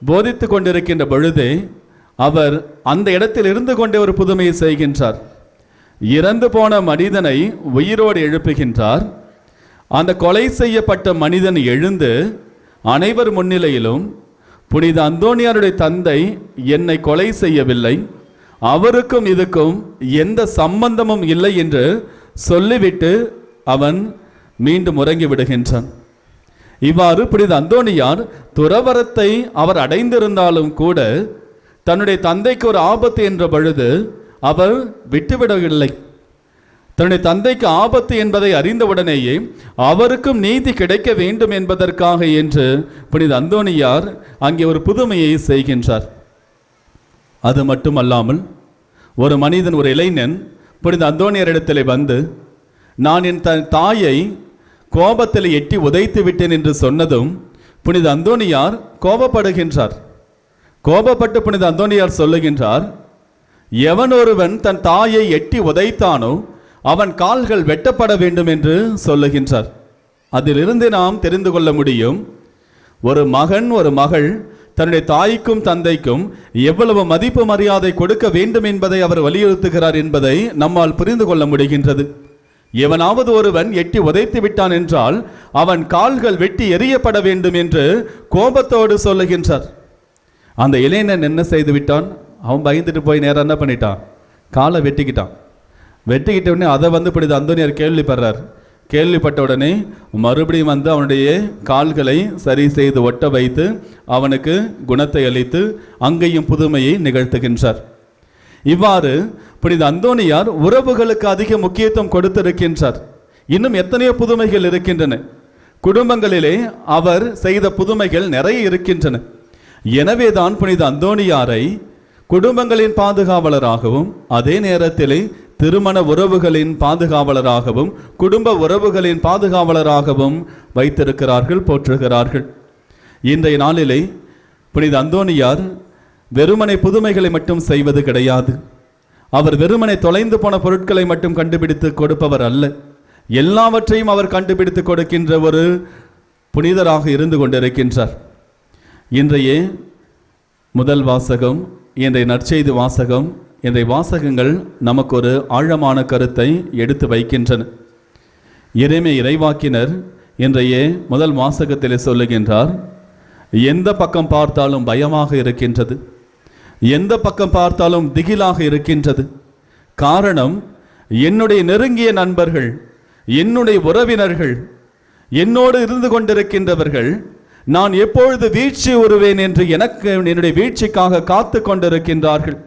போதித்து கொண்டிருக்கின்ற பொழுதே அவர் அந்த இடத்தில் இருந்து கொண்டே ஒரு புதுமையை செய்கின்றார். இறந்து போன மனிதனை உயிரோடு எழுப்புகின்றார். அந்த கொலை செய்யப்பட்ட மனிதன் எழுந்து அனைவர் முன்னிலையிலும் புனித அந்தோனியாருடைய தந்தை என்னை கொலை செய்யவில்லை, அவருக்கும் இதுக்கும் எந்த சம்பந்தமும் இல்லை என்று சொல்லிவிட்டு அவன் மீண்டும் உறங்கி விடுகின்றான். இவ்வாறு புனித அந்தோனியார் துறவரத்தை அவர் அடைந்திருந்தாலும் கூட தன்னுடைய தந்தைக்கு ஒரு ஆபத்து என்ற பொழுது அவர் விட்டுவிடவில்லை. தன்னுடைய தந்தைக்கு ஆபத்து என்பதை அறிந்தவுடனேயே அவருக்கும் நீதி கிடைக்க வேண்டும் என்பதற்காக என்று புனித அந்தோனியார் அங்கே ஒரு புதுமையை செய்கின்றார். அது மட்டுமல்லாமல் ஒரு மனிதன், ஒரு இளைஞன் புனித அந்தோனியாரிடத்தில் வந்து நான் என் தாயை கோபத்தில் எட்டி உதைத்து விட்டேன் என்று சொன்னதும் புனித அந்தோனியார் கோபப்படுகின்றார். கோபப்பட்டு புனித அந்தோனியார் சொல்லுகின்றார், எவன் ஒருவன் தன் தாயை எட்டி உதைத்தானோ அவன் கால்கள் வெட்டப்பட வேண்டும் என்று சொல்லுகின்றார். அதிலிருந்து நாம் தெரிந்து கொள்ள முடியும், ஒரு மகன் ஒரு மகள் தன்னுடைய தாய்க்கும் தந்தைக்கும் எவ்வளவு மதிப்பு மரியாதை கொடுக்க வேண்டும் என்பதை அவர் வலியுறுத்துகிறார் என்பதை நம்மால் புரிந்து கொள்ள முடிகின்றது. எவனாவது ஒருவன் எட்டி உதைத்து விட்டான் என்றால் அவன் கால்கள் வெட்டி எறியப்பட வேண்டும் என்று கோபத்தோடு சொல்லுகின்றார். அந்த இளைஞன் என்ன செய்து விட்டான்? அவன் பயந்துட்டு போய் நேரம் என்ன பண்ணிட்டான்? காலை வெட்டிக்கிட்டான். வெட்டிக்கிட்ட உடனே அதை புனித அந்தோனியார் கேள்விப்படுறார். கேள்விப்பட்ட உடனே மறுபடியும் அவனுடைய கால்களை சரி செய்து ஒட்ட வைத்து அவனுக்கு குணத்தை அளித்து அங்கேயும் புதுமையை நிகழ்த்துகின்றார். இவ்வாறு புனித அந்தோனியார் உறவுகளுக்கு அதிக முக்கியத்துவம் கொடுத்திருக்கின்றார். இன்னும் எத்தனையோ புதுமைகள் இருக்கின்றன. குடும்பங்களிலே அவர் செய்த புதுமைகள் நிறைய இருக்கின்றன. எனவேதான் புனித அந்தோனியாரை குடும்பங்களின் பாதுகாவலராகவும் அதே நேரத்திலே திருமண உறவுகளின் பாதுகாவலராகவும் குடும்ப உறவுகளின் பாதுகாவலராகவும் வைத்திருக்கிறார்கள், போற்றுகிறார்கள். இன்றைய நாளிலே புனித அந்தோனியார் வெறுமனை புதுமைகளை மட்டும் செய்வது கிடையாது. அவர் வெறுமனை தொலைந்து போன பொருட்களை மட்டும் கண்டுபிடித்து கொடுப்பவர் அல்ல. எல்லாவற்றையும் அவர் கண்டுபிடித்து கொடுக்கின்ற ஒரு புனிதராக இருந்து கொண்டிருக்கின்றார். இன்றைய முதல் வாசகம், இன்றைய நற்செய்தி வாசகம், இன்றைய வாசகங்கள் நமக்கு ஒரு ஆழமான கருத்தை எடுத்து வைக்கின்றன. எரேமியா இறைவாக்கினர் இன்றைய முதல் வாசகத்தில் சொல்லுகின்றார், எந்த பக்கம் பார்த்தாலும் பயமாக இருக்கின்றது, எந்த பக்கம் பார்த்தாலும் திகிலாக இருக்கின்றது. காரணம், என்னுடைய நெருங்கிய நண்பர்கள், என்னுடைய உறவினர்கள், என்னோடு இருந்து கொண்டிருக்கின்றவர்கள் நான் எப்பொழுது வீழ்ச்சி உறுவேன் என்று எனக்கு என்னுடைய வீழ்ச்சிக்காக காத்து கொண்டிருக்கின்றார்கள்.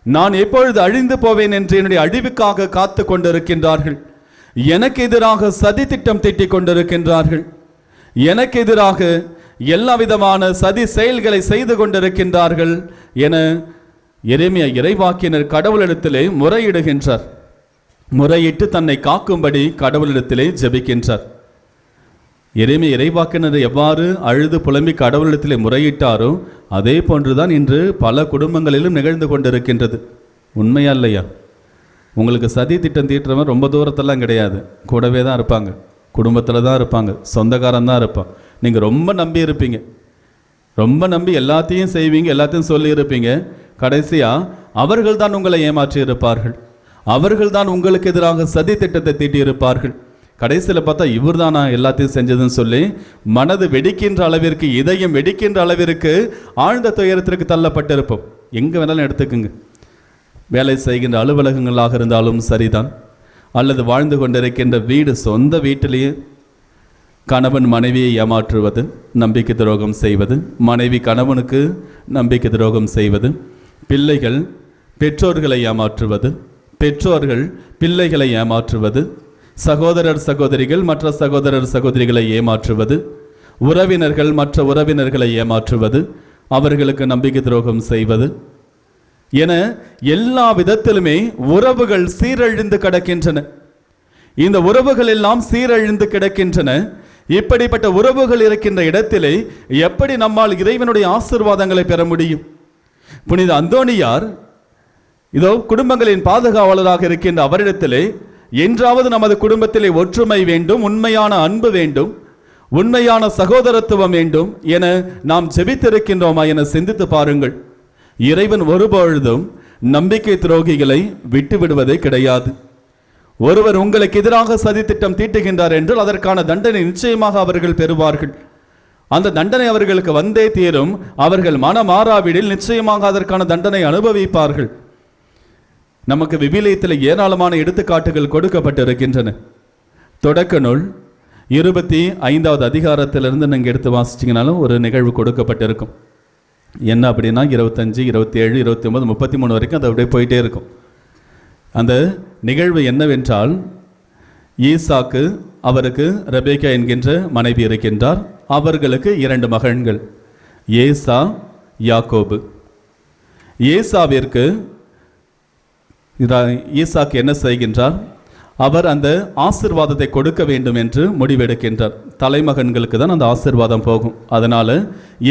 நான் எப்பொழுது அழிந்து போவேன் என்று என்னுடைய அழிவுக்காக காத்து கொண்டிருக்கின்றார்கள். எனக்கு எதிராக சதி திட்டம் தீட்டிக் கொண்டிருக்கின்றார்கள். எனக்கு எதிராக எல்லா விதமான சதி செயல்களை செய்து கொண்டிருக்கின்றார்கள் என எரேமியா இறைவாக்கினர் கடவுளிடத்திலே முறையிடுகின்றார். முறையிட்டு தன்னை காக்கும்படி கடவுளிடத்திலே ஜெபிக்கின்றார். எரேமியா இறைவாக்கினர் எவ்வாறு அழுது புலம்பி கடவுளிடத்திலே முறையிட்டாரோ அதே போன்றுதான் இன்று பல குடும்பங்களிலும் நிகழ்ந்து கொண்டிருக்கின்றது. உண்மையா இல்லையா? உங்களுக்கு சதி திட்டம் தீட்டுறவன் ரொம்ப தூரத்தெல்லாம் கிடையாது, கூடவே தான் இருப்பாங்க, குடும்பத்தில் தான் இருப்பாங்க, சொந்தக்காரன் தான் இருப்பான். நீங்கள் ரொம்ப நம்பி இருப்பீங்க, ரொம்ப நம்பி எல்லாத்தையும் செய்வீங்க, எல்லாத்தையும் சொல்லி இருப்பீங்க. கடைசியாக அவர்கள் தான் உங்களை ஏமாற்றி இருப்பார்கள், அவர்கள் தான் உங்களுக்கு எதிராக சதி திட்டத்தை தீட்டி இருப்பார்கள். கடைசியில் பார்த்தா இவர் தான் நான் எல்லாத்தையும் செஞ்சதுன்னு சொல்லி மனது வெடிக்கின்ற அளவிற்கு, இதயம் வெடிக்கின்ற அளவிற்கு ஆழ்ந்த துயரத்திற்கு தள்ளப்பட்டிருப்போம். எங்கே வேணாலும் எடுத்துக்குங்க, வேலை செய்கின்ற அலுவலகங்களாக இருந்தாலும் சரிதான், அல்லது வாழ்ந்து கொண்டிருக்கின்ற வீடு, சொந்த வீட்டிலேயே கணவன் மனைவியை ஏமாற்றுவது, நம்பிக்கை துரோகம் செய்வது, மனைவி கணவனுக்கு நம்பிக்கை துரோகம் செய்வது, பிள்ளைகள் பெற்றோர்களை ஏமாற்றுவது, பெற்றோர்கள் பிள்ளைகளை ஏமாற்றுவது, சகோதரர் சகோதரிகள் மற்ற சகோதரர் சகோதரிகளை ஏமாற்றுவது, உறவினர்கள் மற்ற உறவினர்களை ஏமாற்றுவது, அவர்களுக்கு நம்பிக்கை துரோகம் செய்வது என எல்லா விதத்திலுமே உறவுகள் சீரழிந்து கிடக்கின்றன. இந்த உறவுகள் எல்லாம் சீரழிந்து கிடக்கின்றன. இப்படிப்பட்ட உறவுகள் இருக்கின்ற இடத்திலே எப்படி நம்மால் இறைவனுடைய ஆசீர்வாதங்களை பெற முடியும்? புனித அந்தோனியார் இதோ குடும்பங்களின் பாதுகாவலராக இருக்கின்ற அவரிடத்திலே என்றாவது நமது குடும்பத்திலே ஒற்றுமை வேண்டும், உண்மையான அன்பு வேண்டும், உண்மையான சகோதரத்துவம் வேண்டும் என நாம் ஜெபித்திருக்கின்றோமா என சிந்தித்து பாருங்கள். இறைவன் ஒருபொழுதும் நம்பிக்கை துரோகிகளை விட்டு விடுவதே கிடையாது. ஒருவர் உங்களுக்கு எதிராக சதித்திட்டம் தீட்டுகின்றார் என்றால் அதற்கான தண்டனை நிச்சயமாக அவர்கள் பெறுவார்கள். அந்த தண்டனை அவர்களுக்கு வந்தே தீரும். அவர்கள் மனமாறாவிடில் நிச்சயமாக அதற்கான தண்டனை அனுபவிப்பார்கள். நமக்கு விவிலியத்தில் ஏராளமான எடுத்துக்காட்டுகள் கொடுக்கப்பட்டிருக்கின்றன. தொடக்க நூல் 25வது அதிகாரத்திலிருந்து நீங்கள் எடுத்து வாசிச்சிங்கனாலும் ஒரு நிகழ்வு கொடுக்கப்பட்டிருக்கும். என்ன அப்படின்னா 25, 27, 29, 33 வரைக்கும் அது அப்படியே போயிட்டே இருக்கும். அந்த நிகழ்வு என்னவென்றால், ஈசாக்கு அவருக்கு ரெபேக்கா என்கின்ற மனைவி இருக்கின்றார். அவர்களுக்கு 2 மகன்கள், ஏசா, யாக்கோபு. ஏசாவிற்கு ஈசாக்கு என்ன செய்கின்றார்? அவர் அந்த ஆசிர்வாதத்தை கொடுக்க வேண்டும் என்று முடிவெடுக்கின்றார். தலைமகன்களுக்கு தான் அந்த ஆசிர்வாதம் போகும். அதனால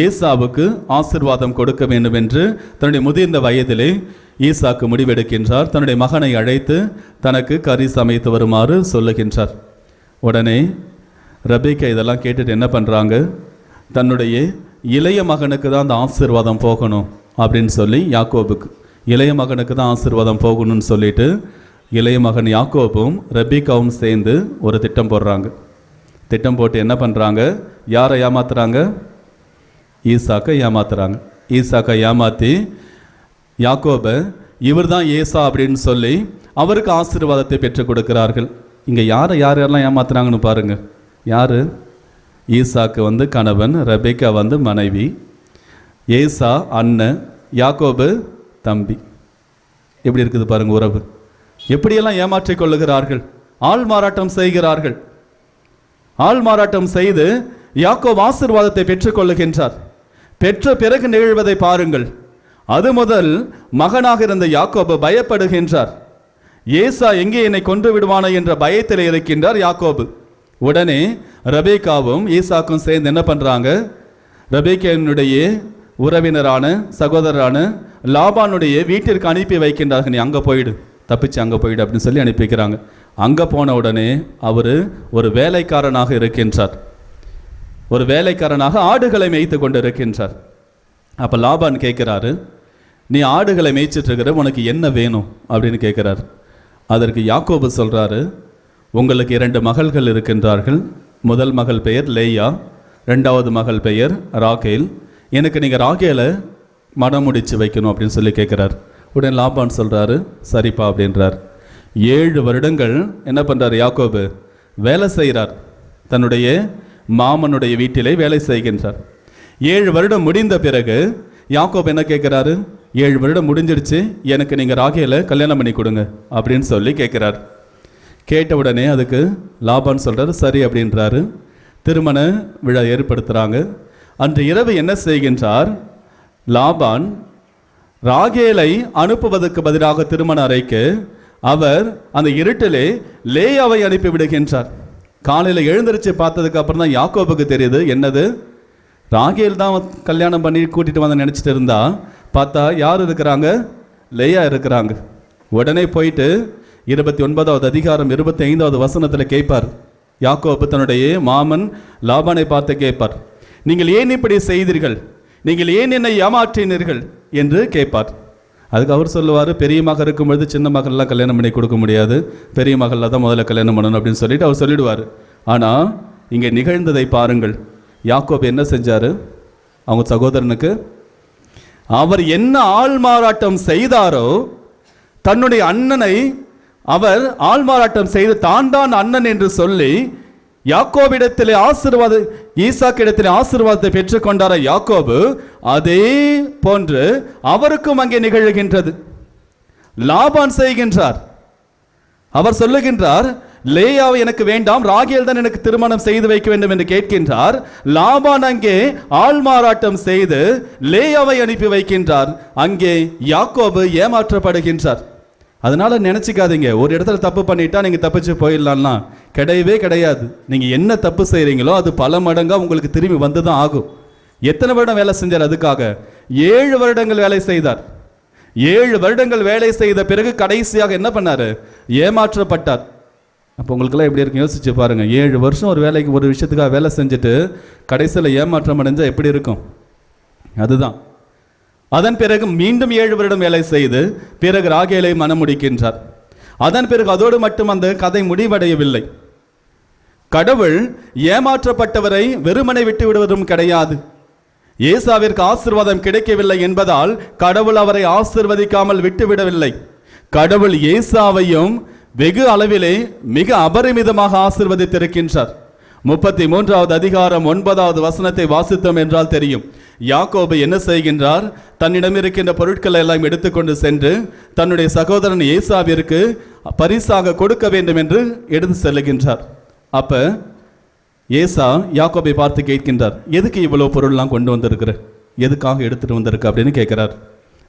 ஏசாவுக்கு ஆசிர்வாதம் கொடுக்க வேண்டும் என்று தன்னுடைய முதிர்ந்த வயதிலே ஈசாக்கு முடிவெடுக்கின்றார். தன்னுடைய மகனை அழைத்து தனக்கு கறி சமைத்து வருமாறு சொல்லுகின்றார். உடனே ரெபேக்கா இதெல்லாம் கேட்டுட்டு என்ன பண்ணுறாங்க? தன்னுடைய இளைய மகனுக்கு தான் அந்த ஆசிர்வாதம் போகணும் அப்படின்னு சொல்லி, யாக்கோபுக்கு இளைய மகனுக்கு தான் ஆசிர்வாதம் போகணும்னு சொல்லிட்டு இளைய மகன் யாக்கோபும் ரெபேக்காவும் சேர்ந்து ஒரு திட்டம் போடுறாங்க. திட்டம் போட்டு என்ன பண்ணுறாங்க? யாரை ஏமாத்துறாங்க? ஈசாக்கை ஏமாத்துறாங்க. ஈசாக்கை ஏமாற்றி யாக்கோபை இவர் தான் ஏசா அப்படின்னு சொல்லி அவருக்கு ஆசீர்வாதத்தை பெற்றுக் கொடுக்கிறார்கள். இங்கே யாரெல்லாம் ஏமாத்துறாங்கன்னு பாருங்க. யார்? ஈசாக்கு வந்து கணவன், ரெபேக்கா வந்து மனைவி, ஏசா அண்ணன், யாக்கோபு தம்பி. எப்படி இருக்குது பாருங்க உறவு. எப்படியெல்லாம் ஏமாற்றிக் கொள்ளுகிறார்கள், ஆள் மாறாட்டம் செய்கிறார்கள். ஆள் மாறாட்டம் செய்து யாக்கோபு ஆசீர்வாதத்தை பெற்றுக்கொள்ளுகின்றார். பெற்ற பிறகு நிகழ்வதை பாருங்கள். அது முதல் மகனாக இருந்த யாக்கோபு பயப்படுகின்றார். ஏசா எங்கே என்னை கொன்று விடுவானோ என்ற பயத்தில் இருக்கின்றார் யாக்கோபு. உடனே ரெபேக்காவும் ஈசாக்கும் சேர்ந்து என்ன பண்றாங்க? ரெபேக்காவினுடைய உறவினரான சகோதரரான லாபானுடைய வீட்டிற்கு அனுப்பி வைக்கின்றார்கள். நீ அங்கே போயிடு, தப்பிச்சு அங்கே போயிடு அப்படின்னு சொல்லி அனுப்பி வைக்கிறாங்க. அங்கே போன உடனே அவர் ஒரு வேலைக்காரனாக இருக்கின்றார். ஒரு வேலைக்காரனாக ஆடுகளை மேய்த்து கொண்டு இருக்கின்றார். அப்போ லாபான் கேட்குறாரு, நீ ஆடுகளை மேய்ச்சிட்டு இருக்கிற, உனக்கு என்ன வேணும் அப்படின்னு கேட்குறாரு. அதற்கு யாக்கோபு சொல்கிறாரு, உங்களுக்கு 2 மகள்கள் இருக்கின்றார்கள். முதல் மகள் பெயர் லேயா, 2வது மகள் பெயர் ராகேல். எனக்கு நீங்கள் ராகேலை மனம் முடிச்சு வைக்கணும் அப்படின்னு சொல்லி கேட்குறாரு. உடனே லாபான் சொல்கிறாரு, சரிப்பா அப்படின்றார். 7 வருடங்கள் என்ன பண்ணுறார் யாக்கோபு? வேலை செய்கிறார். தன்னுடைய மாமனுடைய வீட்டிலே வேலை செய்கின்றார். 7 வருடம் முடிந்த பிறகு யாக்கோபு என்ன கேட்குறாரு? 7 வருடம் முடிஞ்சிடுச்சு, எனக்கு நீங்கள் ராகேலை கல்யாணம் பண்ணி கொடுங்க அப்படின்னு சொல்லி கேட்குறார். கேட்ட உடனே அதுக்கு லாபான் சொல்கிறாரு, சரி அப்படின்றாரு. திருமண விழா ஏற்படுத்துகிறாங்க. அன்று இரவு என்ன செய்கின்றார் லாபான்? ராகேலை அனுப்புவதற்கு பதிலாக திருமண அறைக்கு அவர் அந்த இருட்டிலே லேயாவை அனுப்பி விடுகின்றார். காலையில் எழுந்திரிச்சு பார்த்ததுக்கு அப்புறம் தான் யாக்கோபுக்கு தெரியுது, என்னது ராகேல் தான் கல்யாணம் பண்ணி கூட்டிட்டு வந்து நினச்சிட்டு இருந்தா, பார்த்தா யார் இருக்கிறாங்க? லேயா இருக்கிறாங்க. உடனே போயிட்டு 29வது அதிகாரம் 25வது வசனத்தில் கேட்பார். யாக்கோபு தன்னுடைய மாமன் லாபானை பார்த்து கேட்பார், நீங்கள் ஏன் இப்படி செய்தீர்கள்? நீங்கள் ஏன் என்னை ஏமாற்றினீர்கள் என்று கேட்பார். அதுக்கு அவர் சொல்லுவார், பெரிய மகள் இருக்கும்பொழுது சின்ன மகள்லாம் கல்யாணம் பண்ணி கொடுக்க முடியாது, பெரிய மகளில் தான் முதல்ல கல்யாணம் பண்ணணும் அப்படின்னு சொல்லிட்டு அவர் சொல்லிடுவார். ஆனால் இங்கே நிகழ்ந்ததை பாருங்கள். யாக்கோபு என்ன செஞ்சார்? அவங்க சகோதரனுக்கு அவர் என்ன ஆள் மாறாட்டம் செய்தாரோ, தன்னுடைய அண்ணனை அவர் ஆள் மாறாட்டம் செய்து தான் அண்ணன் என்று சொல்லி யாக்கோபிடத்திலே ஈசாக்கிடத்திலே ஆசீர்வாதத்தை பெற்றுக்கொண்டார யாக்கோபு, அதே போன்று அவருக்கும் அங்கே நிகழ்கின்றது. லாபான் செய்கின்றார். அவர் சொல்லுகின்றார், லேயாவை எனக்கு வேண்டாம், ராகேல் தான் எனக்கு திருமணம் செய்து வைக்க வேண்டும் என்று கேட்கின்றார். லாபான் அங்கே ஆள் மாறாட்டம் செய்து லேயாவை அனுப்பி வைக்கின்றார். அங்கே யாக்கோபு ஏமாற்றப்படுகின்றார். அதனால நினைச்சுக்காதீங்க, ஒரு இடத்துல தப்பு பண்ணிட்டா நீங்க தப்பிச்சு போயிடலாம். கிடையவே கிடையாது. நீங்க என்ன தப்பு செய்றீங்களோ அது பல மடங்கா உங்களுக்கு திரும்பி வந்துதான் ஆகும். எத்தனை வருடம் வேலை செஞ்சார்? அதுக்காக 7 வருடங்கள் வேலை செய்தார். 7 வருடங்கள் வேலை செய்த பிறகு கடைசியாக என்ன பண்ணாரு? ஏமாற்றப்பட்டார். அப்போ உங்களுக்கெல்லாம் எப்படி இருக்கும் யோசிச்சு பாருங்கள். 7 வருஷம் ஒரு வேலைக்கு ஒரு விஷயத்துக்காக வேலை செஞ்சுட்டு கடைசியில் ஏமாற்றம் அடைஞ்சால் எப்படி இருக்கும்? அதுதான். அதன் பிறகு மீண்டும் 7 வருடம் வேலை செய்து பிறகு ராகேலை மனம் முடிக்கின்றார். அதன் பிறகு அதோடு மட்டும் அந்த கதை முடிவடையவில்லை. கடவுள் ஏமாற்றப்பட்டவரை வெறுமனை விட்டு விடுவதும் கிடையாது. ஏசாவிற்கு ஆசீர்வாதம் கிடைக்கவில்லை என்பதால் கடவுள் அவரை ஆசீர்வதிக்காமல் விட்டுவிடவில்லை. கடவுள் ஏசாவையும் வெகு அளவிலே மிக அபரிமிதமாக ஆசீர்வதித்திருக்கின்றார். 33வது அதிகாரம் 9வது வசனத்தை வாசித்தோம் என்றால் தெரியும். யாக்கோபு என்ன செய்கின்றார்? தன்னிடம் இருக்கின்ற பொருட்களை எல்லாம் எடுத்துக்கொண்டு சென்று தன்னுடைய சகோதரன் ஏசாவிற்கு பரிசாக கொடுக்க வேண்டும் என்று எடுத்து செல்லுகின்றார். அப்ப ஏசா யாக்கோபை பார்த்து கேட்கின்றார், எதுக்கு இவ்வளவு பொருள்லாம் கொண்டு வந்திருக்கிற, எதுக்காக எடுத்துட்டு வந்திருக்க அப்படின்னு கேட்கிறார்.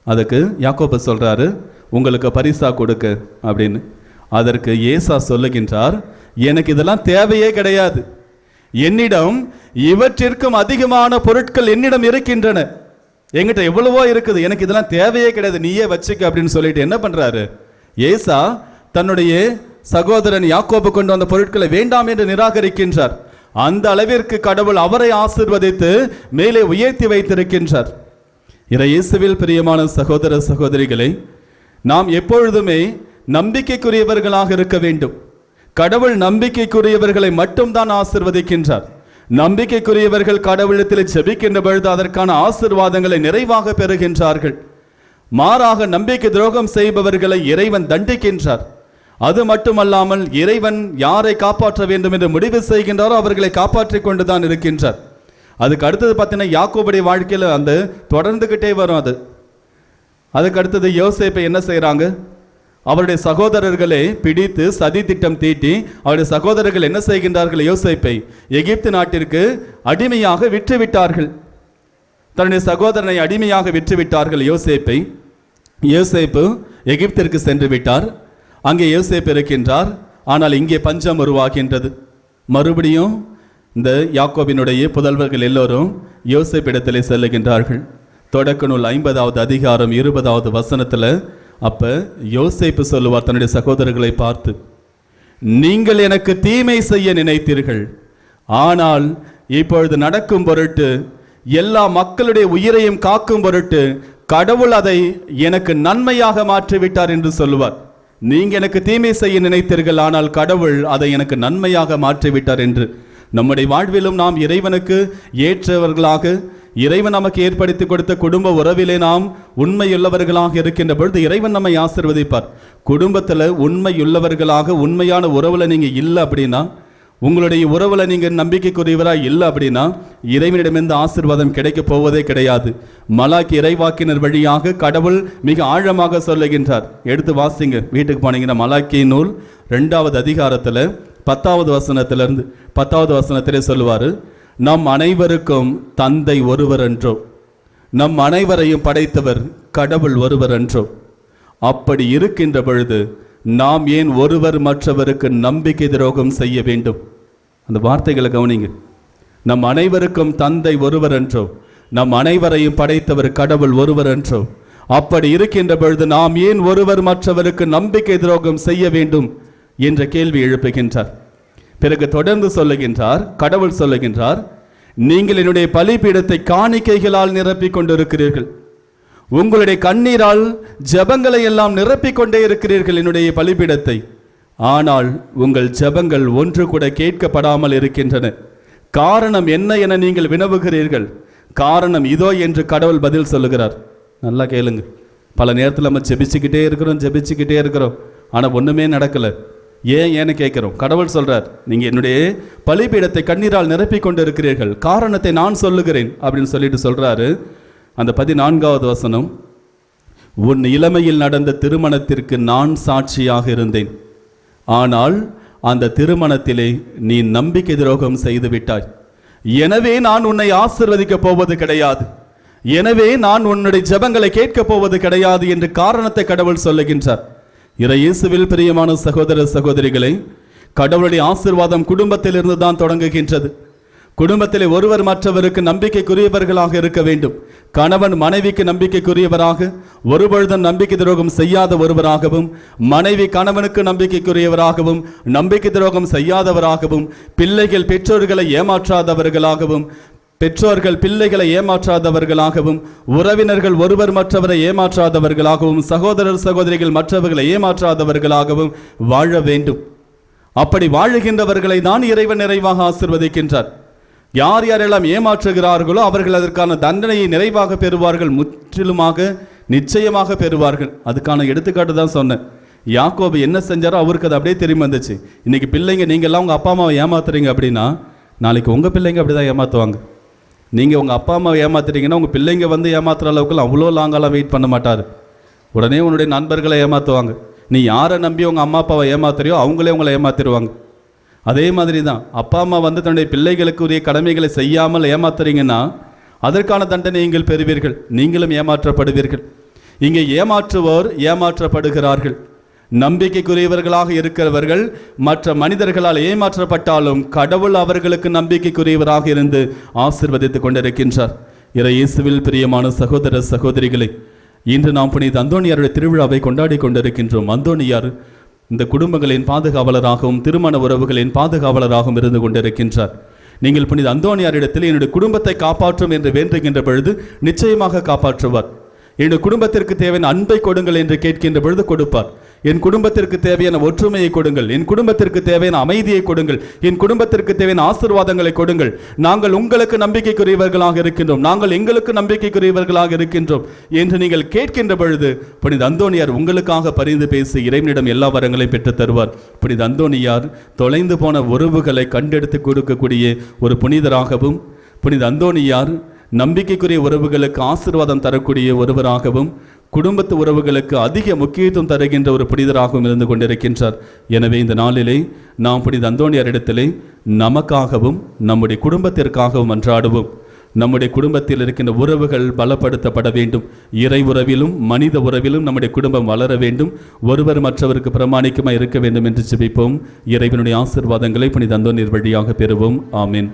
அதுக்கு யாக்கோபு சொல்றாரு, உங்களுக்கு பரிசா கொடுக்க அப்படின்னு. அதற்கு ஏசா சொல்லுகின்றார், எனக்கு இதெல்லாம் தேவையே கிடையாது, என்னிடம் இவற்றிற்கும் அதிகமான பொருட்கள் என்னிடம் இருக்கின்றன, என்கிட்ட எவ்வளவோ இருக்குது, எனக்கு இதெல்லாம் தேவையே கிடையாது, நீயே வச்சுக்க அப்படின்னு சொல்லிட்டு என்ன பண்றாரு? ஏசா தன்னுடைய சகோதரன் யாக்கோபு கொண்டு வந்த பொருட்களை வேண்டாம் என்று நிராகரிக்கின்றார். அந்த அளவிற்கு கடவுள் அவரை ஆசீர்வதித்து மேலே உயர்த்தி வைத்திருக்கின்றார். இயேசுவில் பிரியமான சகோதர சகோதரிகளை, நாம் எப்பொழுதுமே நம்பிக்கைக்குரியவர்களாக இருக்க வேண்டும். கடவுள் நம்பிக்கைக்குரியவர்களை மட்டும்தான் ஆசீர்வதிக்கின்றார். நம்பிக்கைக்குரியவர்கள் கடவுளத்தில் ஜெபிக்கின்ற பொழுது அதற்கான ஆசீர்வாதங்களை நிறைவாக பெறுகின்றார்கள். மாறாக நம்பிக்கை துரோகம் செய்பவர்களை இறைவன் தண்டிக்கின்றார். அது மட்டுமல்லாமல் இறைவன் யாரை காப்பாற்ற வேண்டும் என்று முடிவு செய்கின்றாரோ அவர்களை காப்பாற்றிக் கொண்டுதான் இருக்கின்றார். அதுக்கு அடுத்தது பார்த்தீங்கன்னா யாக்கோபுடைய வாழ்க்கையில் அந்த தொடர்ந்துகிட்டே வரும். அதுக்கு அடுத்தது யோசேப்பை என்ன செய்கிறாங்க? அவருடைய சகோதரர்களை பிடித்து சதி திட்டம் தீட்டி அவருடைய சகோதரர்கள் என்ன செய்கின்றார்கள்? யோசேப்பை எகிப்து நாட்டிற்கு அடிமையாக விற்றுவிட்டார்கள். தன்னுடைய சகோதரனை அடிமையாக விற்றுவிட்டார்கள் யோசேப்பை. யோசேப்பு எகிப்திற்கு சென்று விட்டார். அங்கே யோசேப்பு இருக்கின்றார். ஆனால் இங்கே பஞ்சம் உருவாகின்றது. மறுபடியும் இந்த யாக்கோபினுடைய புதல்வர்கள் எல்லோரும் யோசேப்பிடத்திலே செல்லுகின்றார்கள். தொடக்க நூல் 50வது அதிகாரம் 20வது வசனத்தில் அப்ப யோசேப்பு சொல்லுவார் தன்னுடைய சகோதரர்களை பார்த்து, நீங்கள் எனக்கு தீமை செய்ய நினைத்தீர்கள், ஆனால் இப்பொழுது நடக்கும் பொருட்டு எல்லா மக்களுடைய உயிரையும் காக்கும் பொருட்டு கடவுள் அதை எனக்கு நன்மையாக மாற்றிவிட்டார் என்று சொல்லுவார். நீங்க எனக்கு தீமை செய்ய நினைத்தீர்கள், ஆனால் கடவுள் அதை எனக்கு நன்மையாக மாற்றிவிட்டார் என்று. நம்முடைய வாழ்விலும் நாம் இறைவனுக்கு ஏற்றவர்களாக, இறைவன் நமக்கு ஏற்படுத்தி கொடுத்த குடும்ப உறவிலே நாம் உண்மையுள்ளவர்களாக இருக்கின்ற பொழுது இறைவன் நம்மை ஆசீர்வதிப்பார். குடும்பத்தில் உண்மையுள்ளவர்களாக உண்மையான உறவுல நீங்க இல்லை அப்படின்னா, உங்களுடைய உறவுல நீங்க நம்பிக்கைக்குரியவராக இல்லை அப்படின்னா இறைவனிடமிருந்து ஆசீர்வாதம் கிடைக்க போவதே கிடையாது. மலாக்கி இறைவாக்கினர் வழியாக கடவுள் மிக ஆழமாக சொல்லுகின்றார். எடுத்து வாசிங்க, வீட்டுக்கு போனீங்கன்னா மலாக்கி நூல் 2வது அதிகாரத்தில் 10வது வசனத்திலிருந்து 10வது வசனத்திலே சொல்லுவார், நம் அனைவருக்கும் தந்தை ஒருவர் என்றோ, நம் அனைவரையும் படைத்தவர் கடவுள் ஒருவர் என்றோ. அப்படி இருக்கின்ற பொழுது நாம் ஏன் ஒருவர் மற்றவருக்கு நம்பிக்கை துரோகம் செய்ய வேண்டும்? அந்த வார்த்தைகளை கவனிங்க. நம் அனைவருக்கும் தந்தை ஒருவர் என்றோ, நம் அனைவரையும் படைத்தவர் கடவுள் ஒருவர் என்றோ. அப்படி இருக்கின்ற பொழுது நாம் ஏன் ஒருவர் மற்றவருக்கு நம்பிக்கை துரோகம் செய்ய வேண்டும் என்ற கேள்வி எழுப்புகின்றார். பிறகு தொடர்ந்து சொல்லுகின்றார், கடவுள் சொல்லுகின்றார், நீங்கள் என்னுடைய பலிபீடத்தை காணிக்கைகளால் நிரப்பிக் கொண்டிருக்கிறீர்கள், உங்களுடைய கண்ணீரால் ஜெபங்களை எல்லாம் நிரப்பிக் கொண்டே இருக்கிறீர்கள் என்னுடைய பலிபீடத்தை. ஆனால் உங்கள் ஜெபங்கள் ஒன்று கூட கேட்கப்படாமல் இருக்கின்றன. காரணம் என்ன என நீங்கள் வினவுகிறீர்கள். காரணம் இதோ என்று கடவுள் பதில் சொல்லுகிறார். நல்லா கேளுங்க. பல நேரத்தில் நம்ம ஜெபிச்சுக்கிட்டே இருக்கிறோம், ஆனால் ஒன்றுமே நடக்கலை. ஏன்னு கேட்குறோம். கடவுள் சொல்றார், நீங்கள் என்னுடைய பலிபீடத்தை கண்ணீரால் நிரப்பிக் கொண்டு இருக்கிறீர்கள், காரணத்தை நான் சொல்லுகிறேன் அப்படின்னு சொல்லிட்டு சொல்றாரு. அந்த 14வது வசனம், உன் இளமையில் நடந்த திருமணத்திற்கு நான் சாட்சியாக இருந்தேன், ஆனால் அந்த திருமணத்திலே நீ நம்பிக்கை துரோகம் செய்து விட்டாய், எனவே நான் உன்னை ஆசீர்வதிக்க போவது கிடையாது, எனவே நான் உன்னுடைய ஜெபங்களை கேட்கப் போவது கிடையாது என்று காரணத்தை கடவுள் சொல்லுகின்றார். இயேசுவில் பிரியமான சகோதர சகோதரிகளை, கடவுளுடைய ஆசீர்வாதம் குடும்பத்திலிருந்து தான் தொடங்குகின்றது. குடும்பத்திலே ஒருவர் மற்றவருக்கு நம்பிக்கைக்குரியவர்களாக இருக்க வேண்டும். கணவன் மனைவிக்கு நம்பிக்கைக்குரியவராக, ஒருபொழுதும் நம்பிக்கை துரோகம் செய்யாத ஒருவராகவும், மனைவி கணவனுக்கு நம்பிக்கைக்குரியவராகவும் நம்பிக்கை துரோகம் செய்யாதவராகவும், பிள்ளைகள் பெற்றோர்களை ஏமாற்றாதவர்களாகவும், பெற்றோர்கள் பிள்ளைகளை ஏமாற்றாதவர்களாகவும், உறவினர்கள் ஒருவர் மற்றவரை ஏமாற்றாதவர்களாகவும், சகோதரர் சகோதரிகள் மற்றவர்களை ஏமாற்றாதவர்களாகவும் வாழ வேண்டும். அப்படி வாழுகின்றவர்களை தான் இறைவன் நிறைவாக ஆசீர்வதிக்கின்றார். யார் யாரெல்லாம் ஏமாற்றுகிறார்களோ அவர்கள் அதற்கான தண்டனையை நிறைவாக பெறுவார்கள், முற்றிலுமாக நிச்சயமாக பெறுவார்கள். அதுக்கான எடுத்துக்காட்டு தான் சொன்னேன். யாக்கோபு என்ன செஞ்சாரோ அவருக்கு அது அப்படியே திரும்பி வந்துச்சு. இன்னைக்கு பிள்ளைங்க நீங்கள்லாம் உங்கள் அப்பா அம்மாவை ஏமாத்துறீங்க அப்படின்னா நாளைக்கு உங்கள் பிள்ளைங்க அப்படி தான் ஏமாற்றுவாங்க. நீங்கள் உங்கள் அப்பா அம்மாவை ஏமாத்துறீங்கன்னா உங்கள் பிள்ளைங்க வந்து ஏமாத்துற அளவுக்குலாம் அவ்வளோ லாங்கெல்லாம் வெயிட் பண்ண மாட்டார். உடனே உன்னுடைய நண்பர்களை ஏமாற்றுவாங்க. நீ யாரை நம்பி உங்கள் அம்மா அப்பாவை ஏமாத்துறியோ அவங்களே உங்களை ஏமாத்திடுவாங்க. அதே மாதிரி தான் அப்பா அம்மா வந்து தன்னுடைய பிள்ளைகளுக்கு உரிய கடமைகளை செய்யாமல் ஏமாத்துறீங்கன்னா அதற்கான தண்டனை நீங்கள் பெறுவீர்கள், நீங்களும் ஏமாற்றப்படுவீர்கள். இங்கே ஏமாற்றுவோர் ஏமாற்றப்படுகிறார்கள். நம்பிக்கைக்குரியவர்களாக இருக்கிறவர்கள் மற்ற மனிதர்களால் ஏமாற்றப்பட்டாலும் கடவுள் அவர்களுக்கு நம்பிக்கைக்குரியவராக இருந்து ஆசீர்வதித்துக் கொண்டிருக்கின்றார். இயேசுவில் பிரியமான சகோதர சகோதரிகளை, இன்று நாம் புனித அந்தோணியாருடைய திருவிழாவை கொண்டாடி கொண்டிருக்கின்றோம். அந்தோணியார் இந்த குடும்பங்களின் பாதுகாவலராகவும் திருமண உறவுகளின் பாதுகாவலராகவும் இருந்து கொண்டிருக்கின்றார். நீங்கள் புனித அந்தோணியாரிடத்தில் என்னுடைய குடும்பத்தை காப்பாற்றும் என்று வேண்டுகின்ற பொழுது நிச்சயமாக காப்பாற்றுவார். என்னுடைய குடும்பத்திற்கு தேவையான அன்பை கொடுங்கள் என்று கேட்கின்ற பொழுது கொடுப்பார். என் குடும்பத்திற்கு தேவையான ஒற்றுமையை கொடுங்கள், என் குடும்பத்திற்கு தேவையான அமைதியை கொடுங்கள், என் குடும்பத்திற்கு தேவையான ஆசீர்வாதங்களை கொடுங்கள். நாங்கள் உங்களுக்கு நம்பிக்கைக்குரியவர்களாக இருக்கின்றோம், நாங்கள் எங்களுக்கு நம்பிக்கைக்குரியவர்களாக இருக்கின்றோம் என்று நீங்கள் கேட்கின்ற பொழுது புனித அந்தோணியார் உங்களுக்காக பரிந்து பேசி இறைவனிடம் எல்லா வரங்களையும் பெற்றுத் தருவார். புனித அந்தோணியார் தொலைந்து போன உறவுகளை கண்டெடுத்து கொடுக்கக்கூடிய ஒரு புனிதராகவும், புனித அந்தோணியார் நம்பிக்கைக்குரிய உறவுகளுக்கு ஆசீர்வாதம் தரக்கூடிய ஒருவராகவும், குடும்பத்து உறவுகளுக்கு அதிக முக்கியத்துவம் தருகின்ற ஒரு புனிதராகவும் இருந்து கொண்டிருக்கின்றார். எனவே இந்த நாளிலே நாம் புனித அந்தோணியாரிடத்திலே நமக்காகவும் நம்முடைய குடும்பத்திற்காகவும் அன்றாடுவோம். நம்முடைய குடும்பத்தில் இருக்கின்ற உறவுகள் பலப்படுத்தப்பட வேண்டும். இறை உறவிலும் மனித உறவிலும் நம்முடைய குடும்பம் வளர வேண்டும். ஒருவர் மற்றவருக்கு பிரமாணிக்கமாக இருக்க வேண்டும் என்று ஜெபிப்போம். இறைவனுடைய ஆசீர்வாதங்களை புனித அந்தோணியார் வழியாக பெறுவோம். ஆமீன்.